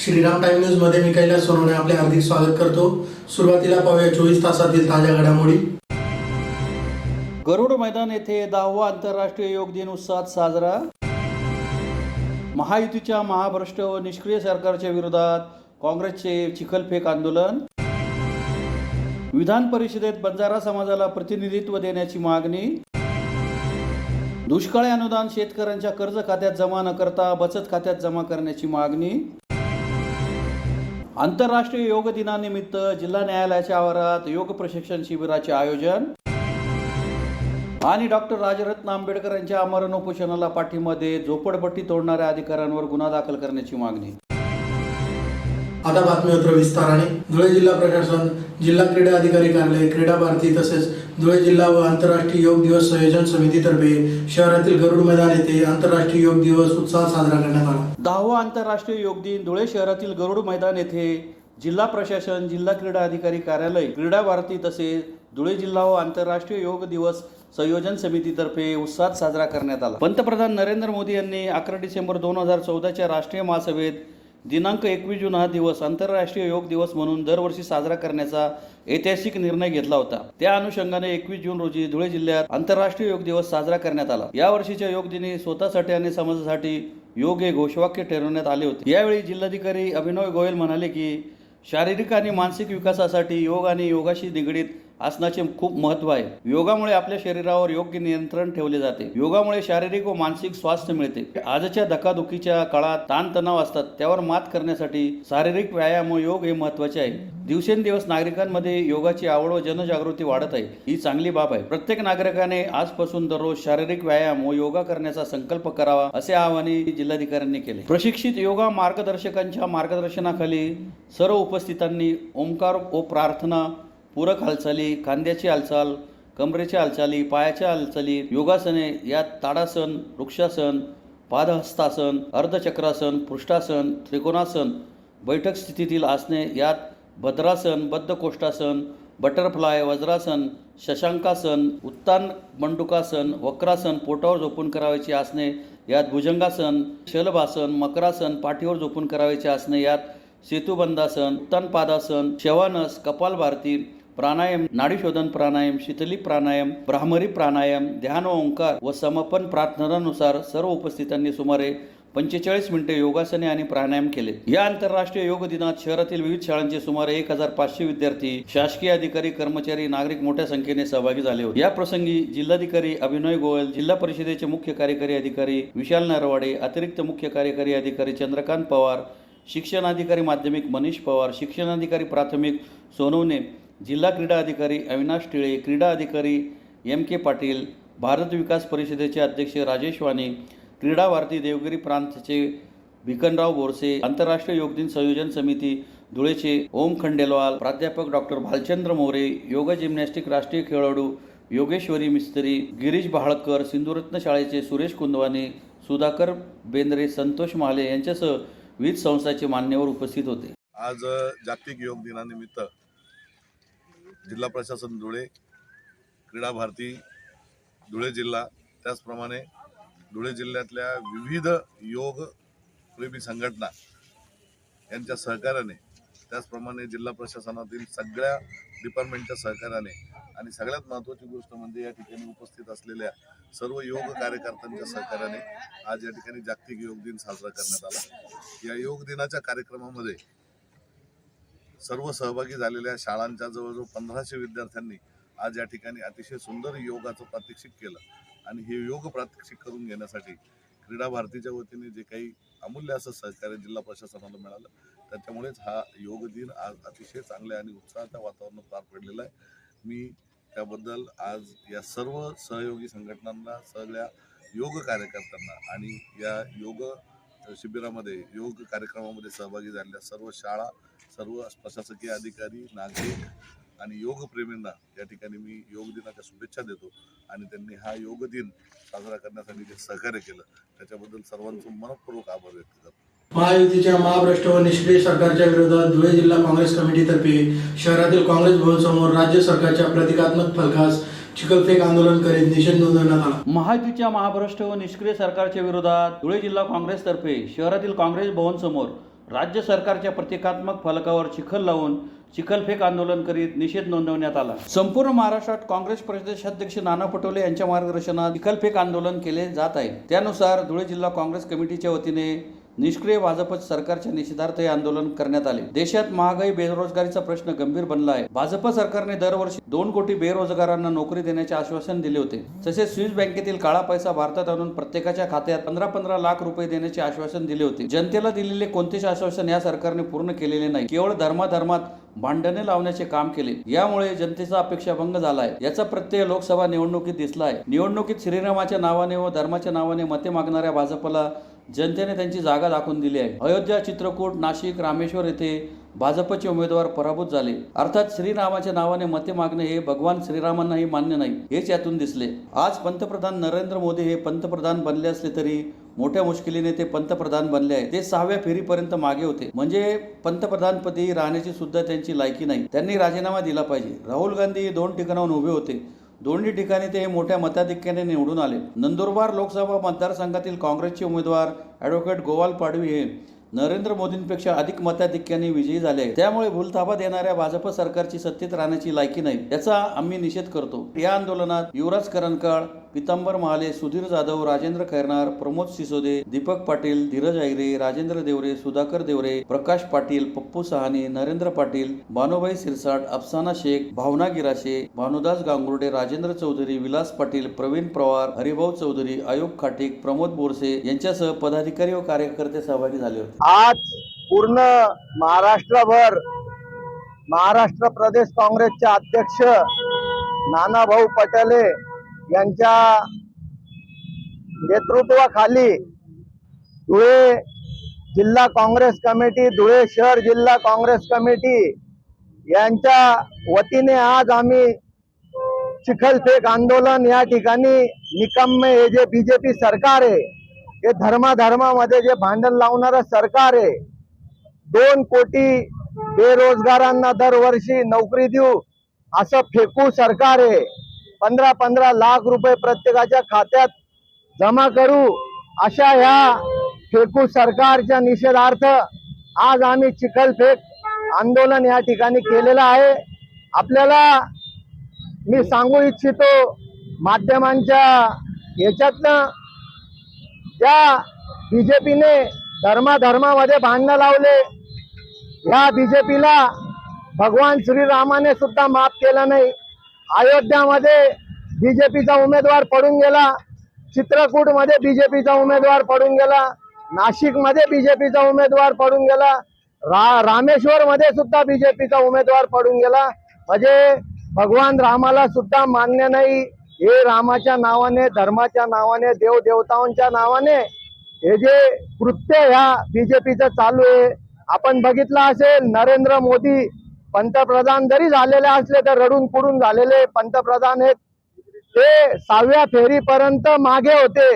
Shriram time news मध्ये मी कैलास सोनवणे आपले हार्दिक स्वागत करतो। सुरुवातीला पाहूया 24 तासातील ताज्या घडामोडी। गरुड मैदान येथे 10वा आंतरराष्ट्रीय योग दिन उत्साहात साजरा। महायुतीच्या महाभ्रष्ट व निष्क्रिय सरकारच्या विरोधात काँग्रेसचे चिखलफेक आंदोलन। विधान परिषदेत बंजारा समाजाला प्रतिनिधित्व देण्याची मागणी। दुष्काळी अनुदान शेतकऱ्यांच्या कर्ज खात्यात जमा न करता बचत खात्यात जमा करण्याची मागणी। आंतरराष्ट्रीय योग दिनानिमित्त जिल्हा न्यायालयाच्या आवारात योग प्रशिक्षण शिबिराचे आयोजन। आणि डॉक्टर राजरत्न आंबेडकर यांच्या आमरण उपोषणाला पाठिंबा देत झोपडपट्टी तोडणाऱ्या अधिकाऱ्यांवर गुन्हा दाखल करण्याची मागणी। आता बातमीपत्र विस्ताराने। धुळे जिल्हा प्रशासन, जिल्हा क्रीडा अधिकारी कार्यालय, क्रीडा भारती तसेच धुळे जिल्हा व आंतरराष्ट्रीय योग दिवस संयोजन समितीतर्फे शहरातील गरुड मैदान येथे आंतरराष्ट्रीय योग दिवस उत्साहात साजरा करण्यात आला। 10वा आंतरराष्ट्रीय योग दिन धुळे शहरातील गरुड मैदान येथे जिल्हा प्रशासन, जिल्हा क्रीडा अधिकारी कार्यालय, क्रीडा भारती तसेच धुळे जिल्हा व आंतरराष्ट्रीय योग दिवस संयोजन समितीतर्फे उत्साहात साजरा करण्यात आला। पंतप्रधान नरेंद्र मोदी यांनी 11 डिसेंबर 2014च्या राष्ट्रीय महासभेत दिनांक 21 जून हा दिवस आंतरराष्ट्रीय योग दिवस म्हणून दरवर्षी साजरा करण्याचा ऐतिहासिक निर्णय घेतला होता। त्या अनुषंगाने 21 जून रोजी धुळे जिल्ह्यात आंतरराष्ट्रीय योग दिवस साजरा करण्यात आला। या वर्षीच्या योग दिनी स्वतःसाठी आणि समाजासाठी योग हे घोषवाक्य ठरवण्यात आले होते। यावेळी जिल्हाधिकारी अभिनव गोयल म्हणाले की शारीरिक आणि मानसिक विकासासाठी योग आणि योगाशी निगडीत असण्याचे खूप महत्त्व आहे। योगामुळे आपल्या शरीरावर योग्य नियंत्रण ठेवले जाते। योगामुळे शारीरिक व मानसिक स्वास्थ्य मिळते। आजच्या धकाधुकीच्या काळात ताणतणाव असतात, त्यावर मात करण्यासाठी शारीरिक व्यायाम व योग हे महत्त्वाचे आहे। दिवसेंदिवस नागरिकांमध्ये योगाची आवड व जनजागृती वाढत आहे, ही चांगली बाब आहे। प्रत्येक नागरिकाने आजपासून दररोज शारीरिक व्यायाम व योगा करण्याचा संकल्प करावा, असे आवाहन जिल्हाधिकाऱ्यांनी केले। प्रशिक्षित योगा मार्गदर्शकांच्या मार्गदर्शनाखाली सर्व उपस्थितांनी ओंकार व प्रार्थना, पूरक हालचाली, खांद्याची हालचाल, कमरेच्या हालचाली, पायाच्या हालचाली, योगासने यात ताडासन, वृक्षासन, पादहस्तासन, अर्धचक्रासन, पृष्ठासन, त्रिकोणासन, बैठक स्थितीतील आसने यात भद्रासन, बद्धकोष्ठासन, बटरफ्लाय, वज्रासन, शशांकासन, उत्तान मंडुकासन, वक्रासन, पोटावर झोपून करावयाची आसने यात भुजंगासन, शलभासन, मकरासन, पाठीवर झोपून करावयाची आसने यात सेतुबंधासन, उत्तान पादासन, शवानस, कपालभाती, प्राणायाम, नाडीशोधन प्राणायाम, शीतली प्राणायाम, ब्राह्मरी प्राणायाम, ध्यान व ओंकार व समर्पण प्रार्थनानुसार सर्व उपस्थितांनी सुमारे 45 मिनिटे योगासने आणि प्राणायाम केले। या आंतरराष्ट्रीय योग दिनात शहरातील विविध शाळांचे सुमारे 1500 विद्यार्थी, शासकीय अधिकारी, कर्मचारी, नागरिक मोठ्या संख्येने सहभागी झाले होते। या प्रसंगी जिल्हाधिकारी अभिनव गोयल, जिल्हा परिषदेचे मुख्य कार्यकारी अधिकारी विशाल नरवाडे, अतिरिक्त मुख्य कार्यकारी अधिकारी चंद्रकांत पवार, शिक्षणाधिकारी माध्यमिक मनीष पवार, शिक्षणाधिकारी प्राथमिक सोनवणे, जिल्हा क्रीडा अधिकारी अविनाश टिळे, क्रीडा अधिकारी MK पाटील, भारत विकास परिषदेचे अध्यक्ष राजेश वाणी, क्रीडा भारती देवगिरी प्रांतचे भिकनराव बोरसे, आंतरराष्ट्रीय योग दिन संयोजन समिती धुळेचे ओम खंडेलवाल, प्राध्यापक डॉक्टर भालचंद्र मोरे, योग जिम्नॅस्टिक राष्ट्रीय खेळाडू योगेश्वरी मिस्त्री, गिरीश बहाळकर, सिंधुरत्न शाळेचे सुरेश कुंदवानी, सुधाकर बेंद्रे, संतोष माले यांच्यासह विविध संस्थांचे मान्यवर उपस्थित होते। आज जागतिक योग दिनानिमित्त जिल्हा प्रशासन धुळे, क्रीडा भारती धुळे जिल्हा, त्याचप्रमाणे धुळे जिल्ह्यातल्या विविध योग प्रेमी संघटना यांच्या सहकार्याने, त्याचप्रमाणे जिल्हा प्रशासनातील सगळ्या डिपार्टमेंटच्या सहकार्याने आणि सगळ्यात महत्त्वाची गोष्ट म्हणजे या ठिकाणी उपस्थित असलेल्या सर्व योग कार्यकर्त्यांच्या सहकार्याने आज या ठिकाणी जागतिक योग दिन साजरा करण्यात आला। या योग दिनाच्या कार्यक्रमामध्ये सर्व सहभागी झालेल्या शाळांच्या जवळजवळ 1500 विद्यार्थ्यांनी आज या ठिकाणी अतिशय सुंदर योगाचं प्रात्यक्षिक केलं आणि हे योग प्रात्यक्षिक करून घेण्यासाठी क्रीडा भारतीच्या वतीने जे काही अमूल्य असं सहकार्य जिल्हा प्रशासनाला मिळालं, त्याच्यामुळेच हा योग दिन आज अतिशय चांगल्या आणि उत्साहाच्या वातावरणात पार पडलेला आहे। मी त्याबद्दल आज या सर्व सहयोगी संघटनांना, सगळ्या योग कार्यकर्त्यांना आणि या योग शिबिरामध्ये, योग कार्यक्रमामध्ये सहभागी झालेल्या सर्व शाळा, सर्व प्रशासकीय अधिकारी, नागरिक आणि योगप्रेमींना या ठिकाणी मी योग दिनाच्या शुभेच्छा देतो आणि त्यांनी हा योग दिन साजरा करण्यासाठी जे सहकार्य केलं त्याच्याबद्दल सर्वांचं मनपूर्वक आभार व्यक्त करतो। महायुतीच्या महाभ्रष्ट व निष्क्रिय सरकारच्या विरोधात धुळे जिल्हा काँग्रेस कमिटीतर्फे शहरातील काँग्रेस भवन समोर राज्य सरकारच्या प्रतिकात्मक फलकास चिखलफेक आंदोलन करीत निषेध नोंदवण्यात आला। महायुतीच्या महाभ्रष्ट व निष्क्रिय सरकारच्या विरोधात धुळे जिल्हा काँग्रेसतर्फे शहरातील काँग्रेस भवन समोर राज्य सरकारच्या प्रतिकात्मक फलकावर चिखल लावून चिखलफेक आंदोलन करीत निषेध नोंदवण्यात आला। संपूर्ण महाराष्ट्रात काँग्रेस प्रदेशाध्यक्ष नाना पटोले यांच्या मार्गदर्शनात चिखलफेक आंदोलन केले जात आहे। त्यानुसार धुळे जिल्हा काँग्रेस कमिटीच्या वतीने निष्क्रिय भाजप सरकारच्या निषेधार्थ हे आंदोलन करण्यात आले। देशात महागाई बेरोजगारीचा प्रश्न गंभीर बनला आहे। भाजप सरकारने दरवर्षी 2 कोटी बेरोजगारांना नोकरी देण्याचे आश्वासन दिले होते। तसेच स्विस बँकेतील काळा पैसा भारतात आणून प्रत्येकाच्या खात्यात 15-15 लाख रुपये देण्याचे आश्वासन दिले होते। जनतेला दिलेले कोणतेच आश्वासन या सरकारने पूर्ण केलेले नाही। केवळ धर्माधर्मात भांडणे लावण्याचे काम केले। यामुळे जनतेचा अपेक्षाभंग झाला आहे। याचा प्रत्यय लोकसभा निवडणुकीत दिसला आहे। निवडणुकीत श्रीरामाच्या नावाने व धर्माच्या नावाने मते मागणाऱ्या भाजपला जनतेने त्यांची जागा दाखवून दिली आहे। अयोध्या, चित्रकूट, नाशिक, रामेश्वर येथे भाजपचे उमेदवार पराभूत झाले। अर्थात श्रीरामाच्या नावाने मते मागणे हे भगवान श्रीरामांनाही मान्य नाही, हेच यातून दिसले। आज पंतप्रधान नरेंद्र मोदी हे पंतप्रधान बनले असले तरी मोठ्या मुश्किलीने ते पंतप्रधान बनले आहे। ते 6व्या फेरीपर्यंत मागे होते, म्हणजे पंतप्रधानपदी राहण्याची सुद्धा त्यांची लायकी नाही। त्यांनी राजीनामा दिला पाहिजे। राहुल गांधी 2 ठिकाणाहून उभे होते। दोन्ही ठिकाणी ते मोठ्या मताधिक्याने निवडून आले। नंदुरबार लोकसभा मतदारसंघातील काँग्रेसचे उमेदवार ॲडव्होकेट गोवाल पाडवी हे नरेंद्र मोदींपेक्षा अधिक मताधिक्याने विजयी झाले आहेत। त्यामुळे भूलथापा देणाऱ्या भाजप सरकारची सत्तेत राहण्याची लायकी नाही, याचा आम्ही निषेध करतो। या आंदोलनात युवराज करंजकाळ, पितांबर महाले, सुधीर जाधव, राजेंद्र खैरनार, प्रमोद सिसोदे, दीपक पाटील, धीरज अहिरे, राजेंद्र देवरे, सुधाकर देवरे, प्रकाश पाटील, पप्पू सहानी, नरेंद्र पाटील, भानुभाई सिरसाट, अफसाना शेख, भावना गिराशे, भानुदास गांगुर्डे, राजेंद्र चौधरी, विलास पाटील, प्रवीण पवार, हरिभाऊ चौधरी, आयुब खाटीक, प्रमोद बोरसे यांच्यासह पदाधिकारी व कार्यकर्ते सहभागी झाले होते। आज पूर्ण महाराष्ट्रभर महाराष्ट्र प्रदेश काँग्रेसचे अध्यक्ष नानाभाऊ पटोले यांच्या नेतृत्वाखाली धुळे जिल्हा काँग्रेस कमिटी, धुळे शहर जिल्हा काँग्रेस कमिटी यांच्या वतीने आज आम्ही चिखलफेक आंदोलन या ठिकाणी निकम्मे हे जे बीजेपी सरकार आहे, हे धर्माधर्मामध्ये जे भांडण लावणारं सरकार आहे, 2 कोटी बेरोजगारांना दरवर्षी नोकरी देऊ असं फेकू सरकार आहे, 15-15 लाख रुपये प्रत्येकाच्या खात्यात जमा करू अशा ह्या फेकू सरकारच्या निषेधार्थ आज आम्ही चिखलफेक आंदोलन या ठिकाणी केलेलं आहे। आपल्याला मी सांगू इच्छितो, माध्यमांच्या याच्यातनं त्या बीजेपीने धर्माधर्मामध्ये भांडणं लावले। ह्या बीजेपीला भगवान श्रीरामाने सुद्धा माफ केलं नाही। अयोध्यामध्ये बीजेपीचा उमेदवार पडून गेला, चित्रकूटमध्ये बीजेपीचा उमेदवार पडून गेला, नाशिकमध्ये बीजेपीचा उमेदवार पडून गेला, रामेश्वरमध्ये सुद्धा बीजेपीचा उमेदवार पडून गेला। म्हणजे भगवान रामाला सुद्धा मान्य नाही। हे रामाच्या नावाने, धर्माच्या नावाने, देवदेवतांच्या नावाने हे जे कृत्य ह्या बीजेपीचं चालू आहे, आपण बघितलं असेल, नरेंद्र मोदी पंतप्रधान जरी झालेले असले तर रडून पुडून झालेले पंतप्रधान आहेत। ते 6व्या फेरीपर्यंत मागे होते,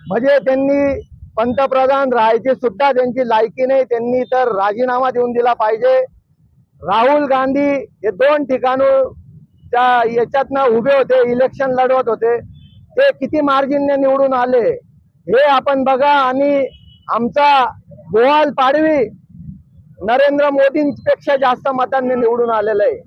म्हणजे त्यांनी पंतप्रधान राहायची सुद्धा त्यांची लायकी नाही। त्यांनी तर राजीनामा देऊन दिला पाहिजे। राहुल गांधी हे 2 ठिकाणून त्या याच्यातनं उभे होते, इलेक्शन लढवत होते, ते किती मार्जिनने निवडून आले हे आपण बघा। आणि आमचा गोवाल पाडवी नरेंद्र मोदींपेक्षा जास्त मतांनी निवडून आलेलं आहे।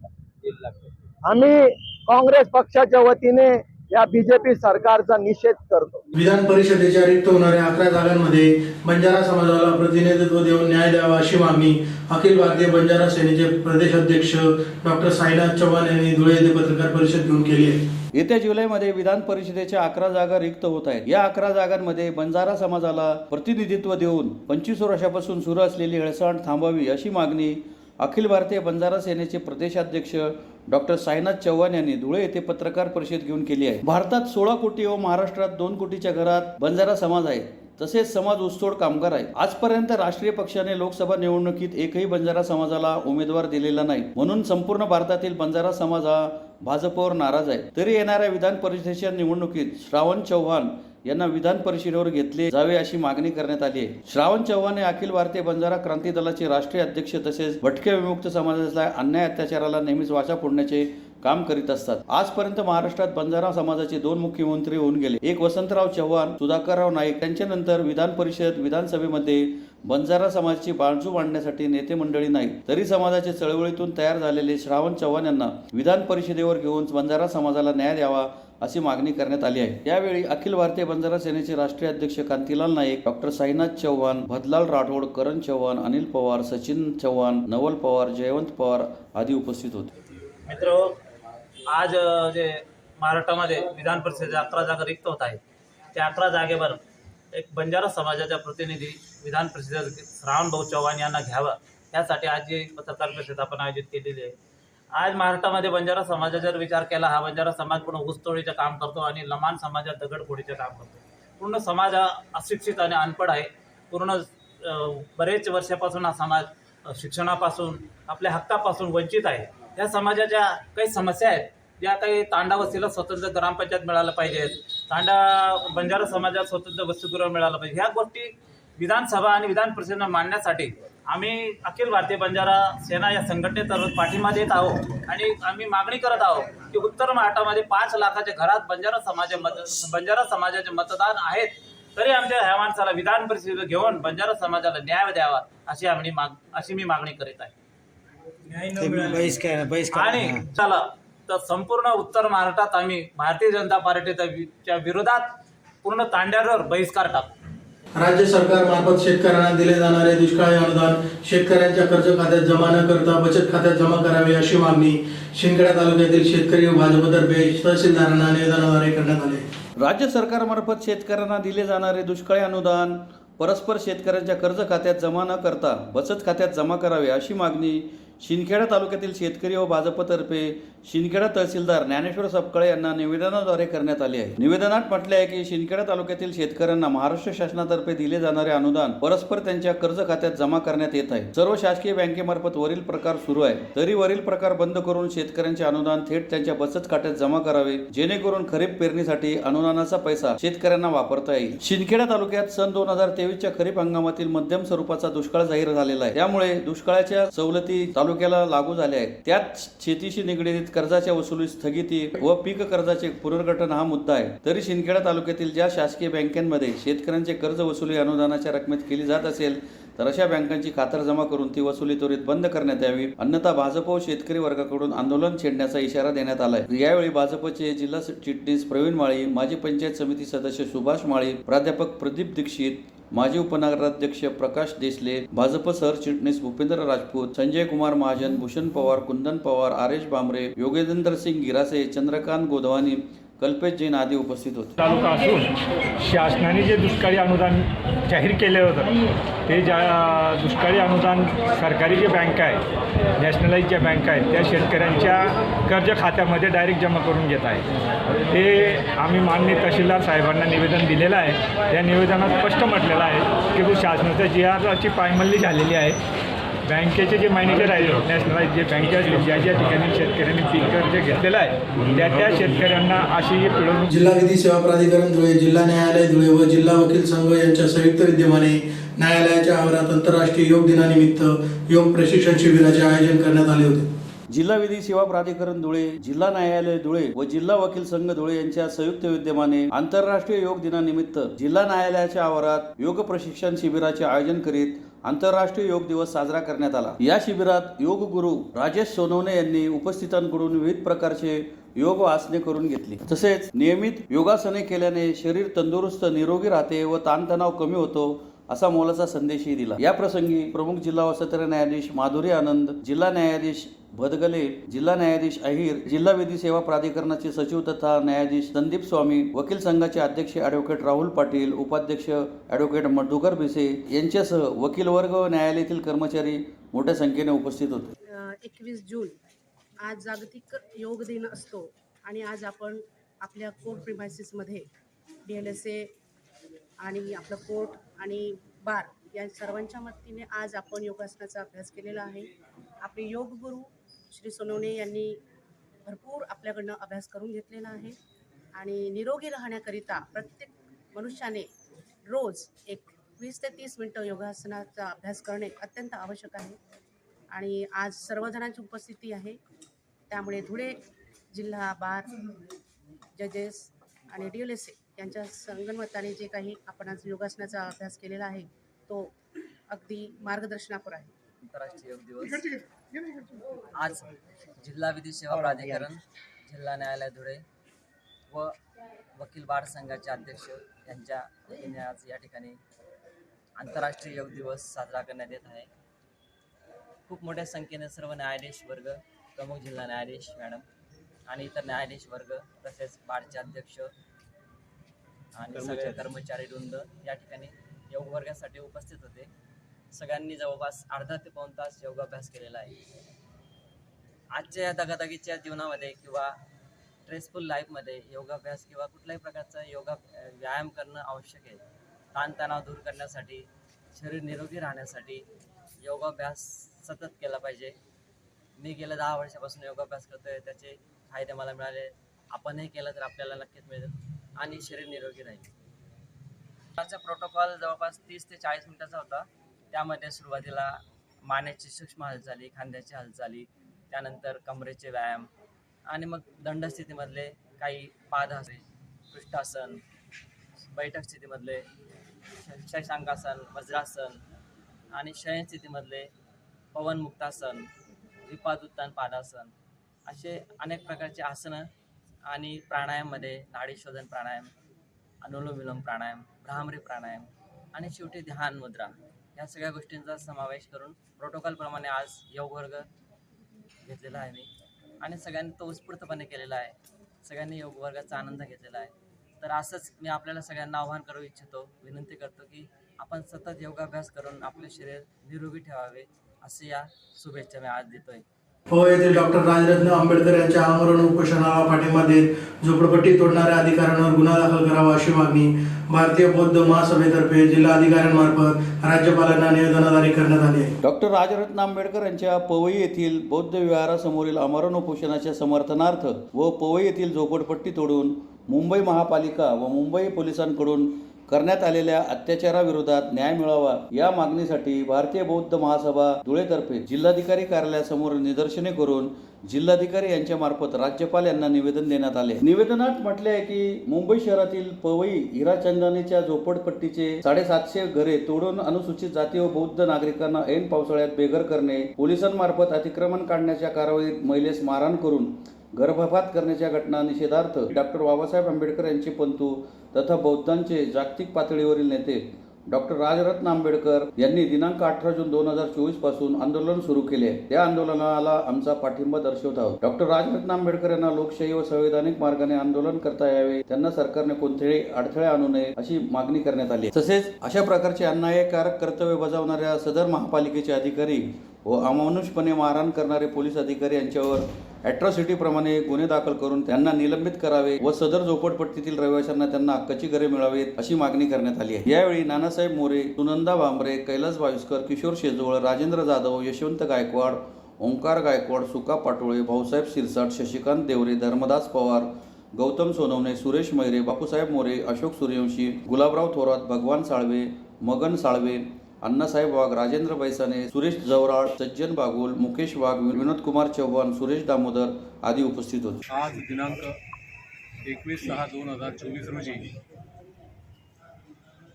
आम्ही काँग्रेस पक्षाच्या वतीने या बीजेपी सरकारचा निषेध करतो। विधान परिषदेच्या रिक्त होणाऱ्या 11 जागांमध्ये बंजारा समाजाला प्रतिनिधित्व देऊन न्याय द्यावा अशी मागणी अखिल भारतीय बंजारा सेनेचे प्रदेशाध्यक्ष डॉक्टर साईनाथ चव्हाण यांनी धुळे येथे पत्रकार परिषद घेऊन केली आहे। येत्या जुलैमध्ये विधान परिषदेच्या 11 जागा रिक्त होत आहेत। या 11 जागांमध्ये बंजारा समाजाला प्रतिनिधित्व देऊन 25 वर्षापासून सुरू असलेली हेळसांड थांबावी अशी मागणी अखिल भारतीय बंजारा सेनेचे प्रदेशाध्यक्ष डॉक्टर साईनाथ चव्हाण यांनी धुळे येथे पत्रकार परिषद घेऊन केली आहे। भारतात 16 कोटी व महाराष्ट्रात 2 कोटीच्या घरात बंजारा समाज आहे। तसेच समाज ऊसतोड कामगार आहे। आजपर्यंत राष्ट्रीय पक्षाने लोकसभा निवडणुकीत एकही बंजारा समाजाला उमेदवार दिलेला नाही, म्हणून संपूर्ण भारतातील बंजारा समाज हा भाजपवर नाराज आहे। तरी येणाऱ्या विधान परिषदेच्या निवडणुकीत श्रावण चव्हाण यांना विधान परिषदेवर घेतले जावे अशी मागणी करण्यात आली आहे। श्रावण चव्हाण हे अखिल भारतीय बंजारा क्रांती दलाचे राष्ट्रीय अध्यक्ष तसेच भटक्या विमुक्त समाजाला अन्याय अत्याचाराला नेहमीच वाचा फोडण्याचे काम करीत असतात। आजपर्यंत महाराष्ट्रात बंजारा समाजाचे 2 मुख्यमंत्री होऊन गेले, एक वसंतराव चव्हाण, सुधाकरराव नाईक। त्यांच्यानंतर विधान परिषद, विधानसभेमध्ये बंजारा समाजाची बाजू मांडण्यासाठी नेते मंडळी नाही तरी समाजाच्या चळवळीतून तयार झालेले श्रावण चव्हाण यांना विधान परिषदेवर घेऊन बंजारा समाजाला न्याय द्यावा अशी मागणी करण्यात आली आहे। यावेळी अखिल भारतीय बंजारा सेनेचे राष्ट्रीय अध्यक्ष कांतीलाल नाईक, डॉक्टर साईनाथ चव्हाण, भदलाल राठोड, करण चव्हाण, अनिल पवार, सचिन चव्हाण, नवल पवार, जयवंत पवार आदी उपस्थित होते। मित्र, आज जे महाराष्ट्रामध्ये विधान परिषदेच्या 11 जागा रिक्त होत आहेत, त्या 11 जागेवर एक बंजारा समाजाचा प्रतिनिधी विधान परिषदेत श्रावण भाऊ चव्हाण यांना घ्यावा, यासाठी आज जी पत्रकार परिषद आपण आयोजित केलेली आहे। आज महाराष्ट्रामध्ये बंजारा समाजाचा जर विचार केला, हा बंजारा समाज पूर्ण ऊसतोडीचं काम करतो आणि लमाण समाजात दगडफोडीचं काम करतो। पूर्ण समाज हा अशिक्षित आणि अनपढ आहे। पूर्ण बरेच वर्षापासून हा समाज शिक्षणापासून, आपल्या हक्कापासून वंचित आहे। या समाजाच्या काही समस्या आहेत, ज्या काही तांडा वस्तीला स्वतंत्र ग्रामपंचायत मिळालं पाहिजे, बंजारा समाजात स्वतंत्र वसतिगृह मिळालं पाहिजे। ह्या गोष्टी विधानसभा आणि विधान परिषदेनं मांडण्यासाठी आम्ही अखिल भारतीय बंजारा सेना या संघटनेतर्फे पाठिंबा देत आहोत आणि आम्ही मागणी करत आहोत की उत्तर महाराष्ट्रामध्ये 5 लाखाच्या घरात बंजारा समाजाचे मतदान आहेत, तरी आमच्या ह्या माणसाला विधान परिषदेत घेऊन बंजारा समाजाला न्याय द्यावा अशी मी मागणी करीत आहे। आणि चला तर संपूर्ण उत्तर महाराष्ट्रात आम्ही भारतीय जनता पार्टीच्या विरोधात पूर्ण तांड्यावर बहिष्कार टाकतो। राज्य सरकार मार्फत शेतकऱ्यांना दिले जाणारे दुष्काळी अनुदान शेतकऱ्यांच्या कर्ज खात्यात जमा न करता बचत खात्यात जमा करावे अशी मागणी शिंदखेडा तालुक्यातील शेतकरी व भाजपतर्फे तहसीलदारांना निवेदनाद्वारे करण्यात आली। राज्य सरकारमार्फत शेतकऱ्यांना दिले जाणारे दुष्काळी अनुदान परस्पर शेतकऱ्यांच्या कर्ज खात्यात जमा न करता बचत खात्यात जमा करावे अशी मागणी शिंदखेडा तालुक्यातील शेतकरी व भाजपतर्फे शिंदखेडा तहसीलदार ज्ञानेश्वर सपकाळे यांना निवेदनाद्वारे करण्यात आले आहे। निवेदनात म्हटले आहे की शिंदखेडा तालुक्यातील शेतकऱ्यांना महाराष्ट्र शासनातर्फे दिले जाणारे अनुदान परस्पर त्यांच्या कर्ज खात्यात जमा करण्यात येत आहे। सर्व शासकीय बँकेमार्फत वरील प्रकार सुरू आहे, तरी वरील प्रकार बंद करून शेतकऱ्यांचे अनुदान थेट त्यांच्या बचत खात्यात जमा करावे, जेणेकरून खरीप पेरणीसाठी अनुदानाचा पैसा शेतकऱ्यांना वापरता येईल। शिंदखेडा तालुक्यात सन 2023च्या खरीप हंगामातील मध्यम स्वरूपाचा दुष्काळ जाहीर झालेला आहे, त्यामुळे दुष्काळाच्या सवलती तालुक्याला लागू झाल्या आहेत। त्यात शेतीशी निगडीत कर्जाच्या वसुली स्थगिती व पीक कर्जाचे पुनर्गठन हा मुद्दा आहे। तरी शिंदखेडा तालुक्यातील ज्या शासकीय बँकांमध्ये शेतकऱ्यांचे कर्ज वसुली अनुदानाच्या रकमेत केली जात असेल तर अशा बँकांची खातरजमा करून ती वसुली त्वरित बंद करण्यात यावी, अन्यथा भाजप व शेतकरी वर्गाकडून आंदोलन छेडण्याचा इशारा देण्यात आलाय। यावेळी भाजपचे जिल्हा चिटणीस प्रवीण माळी, माजी पंचायत समिती सदस्य सुभाष माळी, प्राध्यापक प्रदीप दीक्षित, माजी उपनगराध्यक्ष प्रकाश देशले, भाजप सरचिटणीस भूपेंद्र राजपूत, संजय कुमार महाजन, भूषण पवार, कुंदन पवार, आरेश बांबरे, योगेंद्र सिंग गिरासे, चंद्रकांत गोदवानी, कल्पेश जैन आदी उपस्थित होते। तालुका असून शासनाने जे दुष्काळी अनुदान जाहीर केले होतं ते दुष्काळी अनुदान सरकारी जे बँका आहेत, नॅशनलाइज ज्या बँका आहेत, त्या शेतकऱ्यांच्या कर्ज खात्यामध्ये डायरेक्ट जमा करून घेत आहेत। ते आम्ही माननीय तहसीलदार साहेबांना निवेदन दिलेलं आहे। त्या निवेदनात स्पष्ट म्हटलेलं आहे की शासनाच्या GRची पायमल्ली झालेली आहे। बँकेचे जे मॅनेजर आहेत, नॅशनलाइज जे बँके असतील, ज्या ठिकाणी शेतकऱ्यांनी पीक कर्ज घेतलेलं आहे त्या शेतकऱ्यांना अशी पिळवणूक। जिल्हा विधी सेवा प्राधिकरण धुळे, जिल्हा न्यायालय धुळे व जिल्हा वकील संघ यांच्या संयुक्त विद्यमाने न्यायालयाच्या आवारात आंतरराष्ट्रीय योग दिनानिमित्त योग प्रशिक्षण शिबिराचे आयोजन करण्यात आले होते। जिल्हा विधी सेवा प्राधिकरण धुळे, जिल्हा न्यायालय धुळे व जिल्हा वकील संघ धुळे यांच्या संयुक्त विद्यमाने आंतरराष्ट्रीय योग दिनानिमित्त जिल्हा न्यायालयाच्या आवारात योग प्रशिक्षण शिबिराचे आयोजन करीत आंतरराष्ट्रीय योग दिवस साजरा करण्यात आला। या शिबिरात योग गुरु राजेश सोनवणे यांनी उपस्थितांकडून विविध प्रकारचे योग आसने करून घेतली। तसेच नियमित योगासने केल्याने शरीर तंदुरुस्त निरोगी राहते व ताणतणाव कमी होतो असा मोलाचा संदेशही दिला। या प्रसंगी प्रमुख जिल्हा व सत्र न्यायाधीश माधुरी आनंद, जिल्हा न्यायाधीश भदगले, जिल्हा न्यायाधीश अहिर, जिल्हा विधी सेवा प्राधिकरणाचे सचिव तथा न्यायाधीश संदीप स्वामी, वकील संघाचे अध्यक्ष ॲडव्होकेट राहुल पाटील, उपाध्यक्ष ॲडव्होकेट मधुकर भिसे यांच्यासह वकील वर्ग व न्यायालयातील कर्मचारी मोठ्या संख्येने उपस्थित होते। 21 जून आज जागतिक योग दिन असतो आणि आज आपण आपल्या कोर्ट प्रिमायसिसमध्ये DLSA आणि आपलं कोर्ट आणि बार या सर्वांच्या मदतीने आज आपण योगासनाचा अभ्यास केलेला आहे। आपले योग गुरु श्री सोनवणे यांनी भरपूर आपल्याकडनं अभ्यास करून घेतलेला आहे आणि निरोगी राहण्याकरिता प्रत्येक मनुष्याने रोज एक 20 ते 30 मिनटं योगासनाचा अभ्यास करणे अत्यंत आवश्यक आहे आणि आज सर्वजणांची उपस्थिती आहे। त्यामुळे धुळे जिल्हा बार जजेस आणि DLSA यांच्या संगनमताने जे काही आपण आज योगासनाचा अभ्यास केलेला आहे तो अगदी मार्गदर्शनापर आहे. आंतरराष्ट्रीय योग दिवस आज जिल्हा विधी सेवा प्राधिकरण, जिल्हा न्यायालय धुळे व वकील बार संघाचे अध्यक्ष यांच्या वतीने आज या ठिकाणी आंतरराष्ट्रीय योग दिवस साजरा करण्यात येत आहे. खूप मोठ्या संख्येने सर्व न्यायाधीश वर्ग, प्रमुख जिल्हा न्यायाधीश मॅडम आणि इतर न्यायाधीश वर्ग तसेच बारचे अध्यक्ष आणि सगळे कर्मचारी वृंद या ठिकाणी योग वर्गासाठी उपस्थित होते. सगळ्यांनी जवळपास अर्धा ते पाऊण तास योगाभ्यास केलेला आहे. आजच्या या दगादगीच्या जीवनामध्ये किंवा स्ट्रेसफुल लाईफमध्ये योगाभ्यास किंवा कुठल्याही प्रकारचा व्यायाम करणं आवश्यक आहे. ताणतणाव दूर करण्यासाठी, शरीर निरोगी राहण्यासाठी योगाभ्यास सतत केला पाहिजे. मी गेल्या 10 वर्षापासून योगाभ्यास करतो आहे. त्याचे फायदे मला मिळाले. आपणही केलं तर आपल्याला नक्कीच मिळेल आणि शरीर निरोगी राहील. आजचा प्रोटोकॉल जवळपास 30 ते 40 मिनिटाचा होता. त्यामध्ये सुरुवातीला मानेची सूक्ष्म हालचाली, खांद्याची हालचाली, त्यानंतर कमरेचे व्यायाम आणि मग दंडस्थितीमधले काही पादहासे, पृष्ठासन, बैठक स्थितीमधले शशांकासन, वज्रासन आणि शयन स्थितीमधले पवनमुक्तासन, द्विपादोत्तान पादासन असे अनेक प्रकारचे आसनं आणि प्राणायाममध्ये नाडीशोधन प्राणायाम, अनुलोम विलोम प्राणायाम, भ्रामरी प्राणायाम आणि शेवटी ध्यान मुद्रा या सगळ्या गोष्टींचा समावेश करून प्रोटोकॉलप्रमाणे आज योग वर्ग घेतलेला आहे मी आणि सगळ्यांनी तो उत्स्फूर्तपणे केलेला आहे. सगळ्यांनी योग वर्गाचा आनंद घेतलेला आहे. तर असंच मी आपल्याला सगळ्यांना आवाहन करू इच्छितो, विनंती करतो की आपण सतत योगाभ्यास करून आपले शरीर निरोगी ठेवावे असे या शुभेच्छा मी आज देतोय. पवई येथील डॉक्टर राजरत्न आंबेडकर यांच्या आमरण उपोषणाला पाठिंबा देत झोपडपट्टी तोडणाऱ्या अधिकाऱ्यांवर गुन्हा दाखल करावा अशी मागणी भारतीय बौद्ध महासभेतर्फे जिल्हाधिकाऱ्यांमार्फत राज्यपालांना निवेदनाद्वारे करण्यात आली आहे. डॉक्टर राजरत्न आंबेडकर यांच्या पवई येथील बौद्ध विहारासमोरील आमरण उपोषणाच्या समर्थनार्थ व पवई येथील झोपडपट्टी तोडून मुंबई महापालिका व मुंबई पोलिसांकडून करण्यात आलेल्या अत्याचाराविरोधात न्याय मिळावा या मागणीसाठी भारतीय बौद्ध महासभा धुळेतर्फे जिल्हाधिकारी कार्यालयासमोर निदर्शने करून जिल्हाधिकारी यांच्या मार्फत राज्यपाल यांना निवेदन देण्यात आले. निवेदनात म्हटले आहे की मुंबई शहरातील पवई हिराचंदानीच्या झोपडपट्टीचे 750 घरे तोडून अनुसूचित जाती व बौद्ध नागरिकांना ऐन पावसाळ्यात बेघर करणे, पोलिसांमार्फत अतिक्रमण काढण्याच्या कारवाईत महिलेस मारहाण करून गर्भपात करण्याच्या घटना निषेधार्थ डॉक्टर बाबासाहेब आंबेडकर यांचे पंतू तथा बौद्धांचे जागतिक पातळीवरील नेते डॉक्टर राजरत्न आंबेडकर यांनी दिनांक 18 जून 2024 पासून आंदोलन सुरू केले. त्या आंदोलनाला आमचा पाठिंबा दर्शवत आहोत. डॉक्टर राजरत्न आंबेडकर यांना लोकशाही व संवैधानिक मार्गाने आंदोलन करता यावे, त्यांना सरकारने कोणतेही अडथळे आणू नये अशी मागणी करण्यात आली. तसेच अशा प्रकारचे अन्यायकारक कर्तव्य बजावणाऱ्या सदर महापालिकेचे अधिकारी व अमानुषपणे मारहाण करणारे पोलीस अधिकारी यांच्यावर ॲट्रॉसिटी प्रमाणे गुन्हे दाखल करून त्यांना निलंबित करावे व सदर झोपडपट्टीतील रहिवाशांना त्यांना हक्काची घरे मिळावीत अशी मागणी करण्यात आली आहे. यावेळी नानासाहेब मोरे, सुनंदा भांबरे, कैलास भाविस्कर, किशोर शेजवळ, राजेंद्र जाधव, यशवंत गायकवाड, ओंकार गायकवाड, सुका पाटोळे, भाऊसाहेब शिरसाट, शशिकांत देवरे, धर्मदास पवार, गौतम सोनवणे, सुरेश मैरे, बापूसाहेब मोरे, अशोक सूर्यवंशी, गुलाबराव थोरात, भगवान साळवे, मगन साळवे, अण्णासाहेब वाघ, राजेंद्र बैसाने, सुरेश जवराळ, सज्जन बागुल, मुकेश वाघ, विनोद कुमार चव्हाण, सुरेश दामोदर आदी उपस्थित होते. आज दिनांक 21/6/2024 रोजी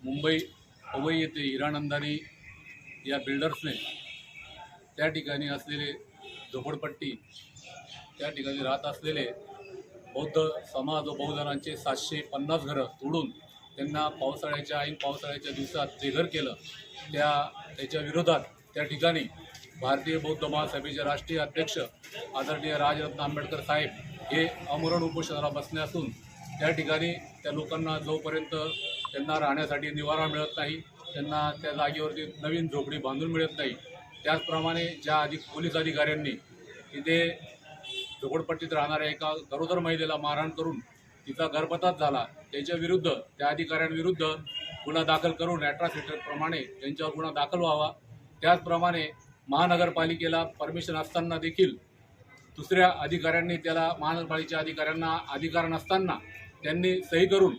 मुंबई पवई येथे हिरानंदानी या बिल्डर्सने त्या ठिकाणी असलेले झोपडपट्टी, त्या ठिकाणी राहत असलेले बौद्ध समाज व बहुजनांचे 750 घरं तोडून त्यांना ऐन पावसाळ्याच्या दिवसात बेघर केलं. त्याच्या विरोधात त्या ठिकाणी भारतीय बौद्ध महासभेचे राष्ट्रीय अध्यक्ष आदरणीय राजरत्न आंबेडकर साहेब हे आमरण उपोषणाला बसले असून त्या ठिकाणी त्या लोकांना जोपर्यंत त्यांना राहण्यासाठी निवारा मिळत नाही, त्यांना त्या जागेवरती नवीन झोपडी बांधून मिळत नाही, त्याचप्रमाणे ज्या पोलीस अधिकाऱ्यांनी तिथे झोपडपट्टीत राहणाऱ्या एका गरोदर महिलेला मारहाण करून तिचा गर्भपात झाला, त्याच्या विरुद्ध त्या अधिकाऱ्यांविरुद्ध गुन्हा दाखल करून ॲट्रॉसिटीप्रमाणे त्यांच्यावर गुन्हा दाखल व्हावा. त्याचप्रमाणे महानगरपालिकेला परमिशन असताना देखील दुसऱ्या अधिकाऱ्यांनी त्याला महानगरपालिकेच्या अधिकाऱ्यांना अधिकार नसताना त्यांनी सही करून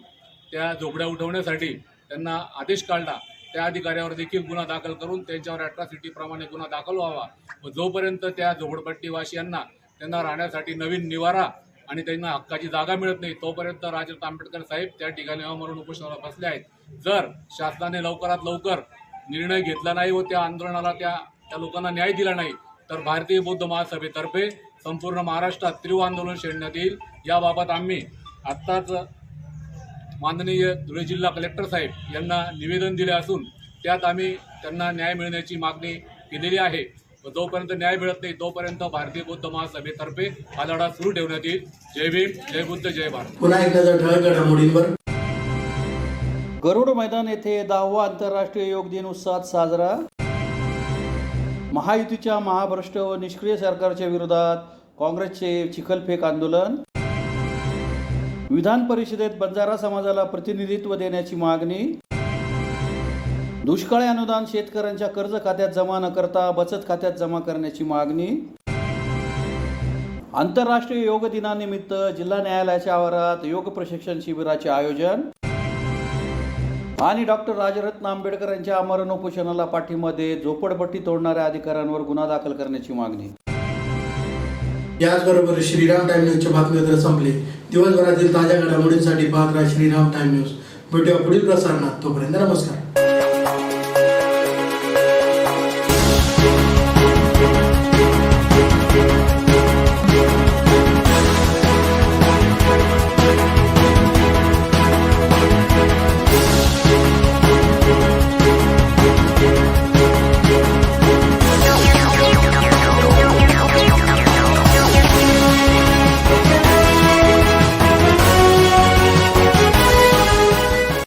त्या झोपड्या उठवण्यासाठी त्यांना आदेश काढला. त्या अधिकाऱ्यावर देखील गुन्हा दाखल करून त्यांच्यावर ॲट्रॉसिटीप्रमाणे गुन्हा दाखल व्हावा व जोपर्यंत त्या झोपडपट्टीवासियांना त्यांना राहण्यासाठी नवीन निवारा आणि त्यांना हक्काची जागा मिळत नाही तोपर्यंत राजरत्न आंबेडकर साहेब त्या ठिकाणी आमरण उपोषणाला बसले आहेत. जर शासनाने लवकरात लवकर निर्णय घेतला नाही व त्या आंदोलनाला त्या लोकांना न्याय दिला नाही, तर भारतीय बौद्ध महासभेतर्फे संपूर्ण महाराष्ट्रात तीव्र आंदोलन छेडण्यात येईल. याबाबत आम्ही आत्ताच माननीय धुळे जिल्हा कलेक्टर साहेब यांना निवेदन दिले असून त्यात आम्ही त्यांना न्याय मिळण्याची मागणी केलेली आहे. व जोपर्यंत न्याय मिळत नाही तोपर्यंत भारतीय बौद्ध महासभेतर्फे हा लढा सुरू ठेवण्यात येईल. जय भीम, जय बुद्ध, जय भारत. पुन्हा एक नजर ठळक घडामोडींवर. गरुड मैदान येथे 10वा आंतरराष्ट्रीय योग दिन उत्साहात साजरा. महायुतीच्या महाभ्रष्ट व निष्क्रिय सरकारच्या विरोधात काँग्रेसचे चिखलफेक आंदोलन. विधान परिषदेत बंजारा समाजाला प्रतिनिधित्व देण्याची मागणी. दुष्काळी अनुदान शेतकऱ्यांच्या कर्ज खात्यात जमा न करता बचत खात्यात जमा करण्याची मागणी. आंतरराष्ट्रीय योग दिनानिमित्त जिल्हा न्यायालयाच्या आवारात योग प्रशिक्षण शिबिराचे आयोजन. आणि डॉक्टर राजरत्न आंबेडकर यांच्या आमरण उपोषणाला पाठिंबा देत झोपडपट्टी तोडणाऱ्या अधिकाऱ्यांवर गुन्हा दाखल करण्याची मागणी. याचबरोबर श्रीराम टाइम न्यूजच्या बातमीपत्र संपले. दिवसभरातील ताज्या घडामोडींसाठी पाहत राहा श्रीराम टाइम न्यूज. भेटूया पुढील प्रसारणात. तोपर्यंत नमस्कार.